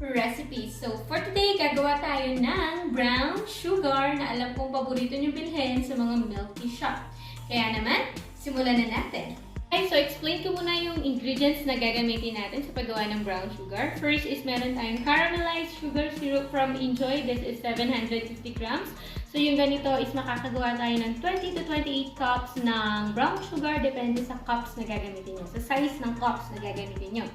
recipes. So, for today, gagawa tayo ng brown sugar na alam kong paborito nyo bilhin sa mga milk tea shop. Kaya naman, simulan na natin. Okay, so explain ko muna yung ingredients na gagamitin natin sa paggawa ng brown sugar. First is meron tayong caramelized sugar syrup from Enjoy. This is 750 grams. So yung ganito is makakagawa tayo ng 20 to 28 cups ng brown sugar depende sa cups na gagamitin nyo. Sa size ng cups na gagamitin nyo.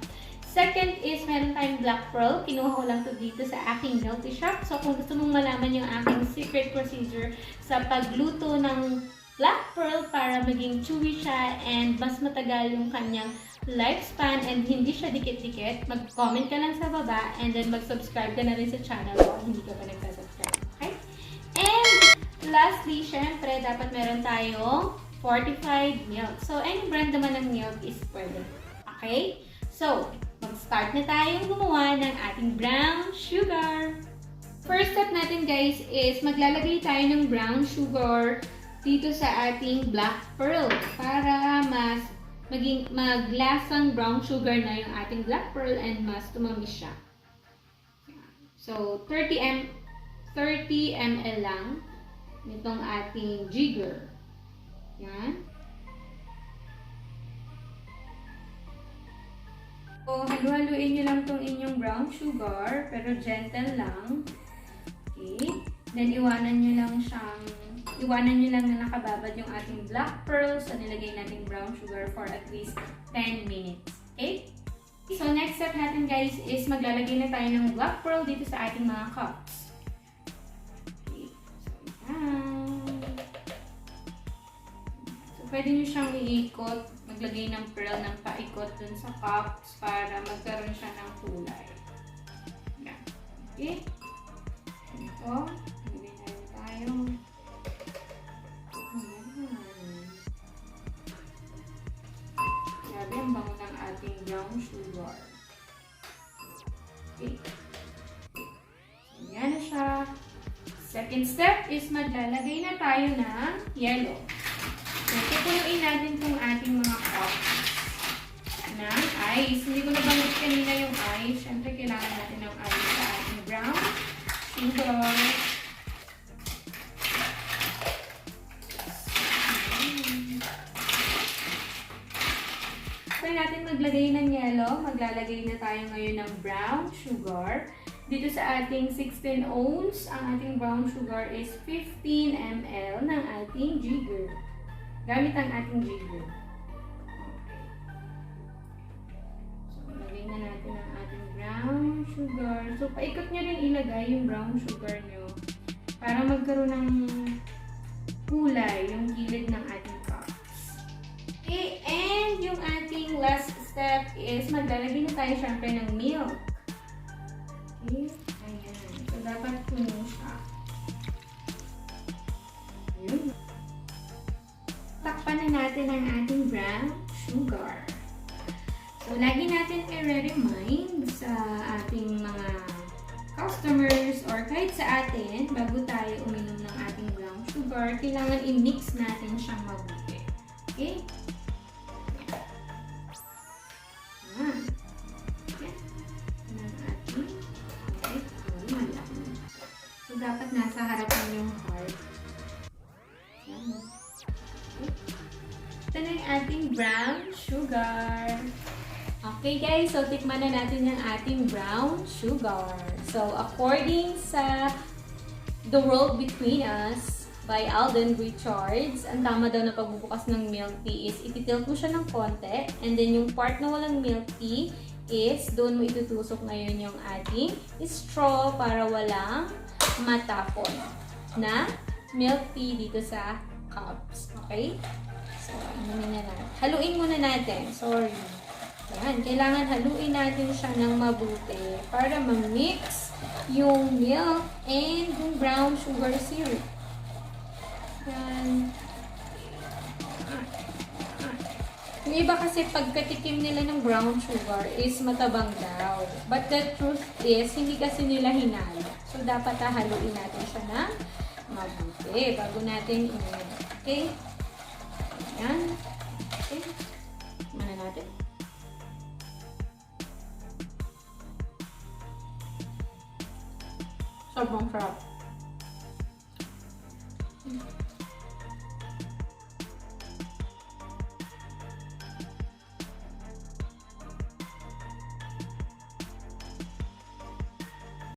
Second is meron tayong black pearl. Kinuha ko lang to dito sa aking milk tea shop. So kung gusto mong malaman yung aking secret procedure sa pagluto ng black pearl para maging chewy siya and mas matagal yung kanyang lifespan and hindi siya dikit-dikit, mag-comment ka lang sa baba and then mag-subscribe ka na rin sa channel ko hindi ka pa nagsasubscribe. Okay? And lastly, syempre, dapat meron tayong fortified milk. So, any brand naman ng milk is pwede. Okay? So, mag-start na tayong gumawa ng ating brown sugar. First step natin guys is maglalagay tayo ng brown sugar dito sa ating black pearl para mas maglasang brown sugar na yung ating black pearl and mas tumamis siya. So, 30 ml lang nitong ating jigger. Yan. So, halu-haluin nyo lang itong inyong brown sugar, pero gentle lang. Okay. Then, iwanan nyo lang na nakababad yung ating black pearl. So, nilagay natin brown sugar for at least 10 minutes. Okay? So, next step natin guys is maglalagay na tayo ng black pearl dito sa ating mga cups. Okay. So, yan. So, pwede nyo siyang iikot. Maglagay ng pearl ng paikot dun sa cups para magkaroon siya ng kulay. Yan. Okay? Ito. Maglagay na tayo. Grabe, ang bango ng ating brown sugar. Okay. So, yan na siya. Second step is maglalagay na tayo ng yellow. So, pupunuin natin itong ating mga cups ng ice. Hindi ko nabanggit kanina yung ice. Siyempre, kailangan natin ng ice sa ating brown sugar. After natin maglagay ng yellow, maglalagay na tayo ngayon ng brown sugar. Dito sa ating 16 ounce, ang ating brown sugar is 15 ml ng ating jigger. Gamit ang ating jigger. Okay. So, ilagay na natin ang ating brown sugar. So, paikot nyo rin ilagay yung brown sugar nyo para magkaroon ng kulay yung gilid ng ating cups. Okay, and yung ating last step is maglalagay na tayo syempre ng milk. Okay, ayan. So, dapat puno siya. Ayan. Takpan na natin ang ating brown sugar. So, lagi natin i-remind sa ating mga customers or kahit sa atin, bago tayo uminom ng ating brown sugar, kailangan i-mix natin siyang mabuti. Okay? Yan. Yan ang ating malaki. So, dapat nasa harapan yung heart. Yan. Ito na yung ating brown sugar. Okay guys, so tikman na natin yung ating brown sugar. So according sa The World Between Us by Alden Richards, ang tama daw na pagbubukas ng milk tea is ititilt mo siya ng konti and then yung part na walang milk tea is doon mo itutusok ngayon yung ating straw para walang matapon na milk tea dito sa cups. Okay? So, haluin muna natin. Sorry. Yan. Kailangan haluin natin siya ng mabuti para ma-mix yung milk and yung brown sugar syrup. Yan. Yung iba kasi pagkatikim nila ng brown sugar is matabang daw. But the truth is, hindi kasi nila hinalo. So, dapat haluin natin siya ng mabuti bago natin inumin. Okay? Yan. Okay. Mana natin. Sobrang sarap.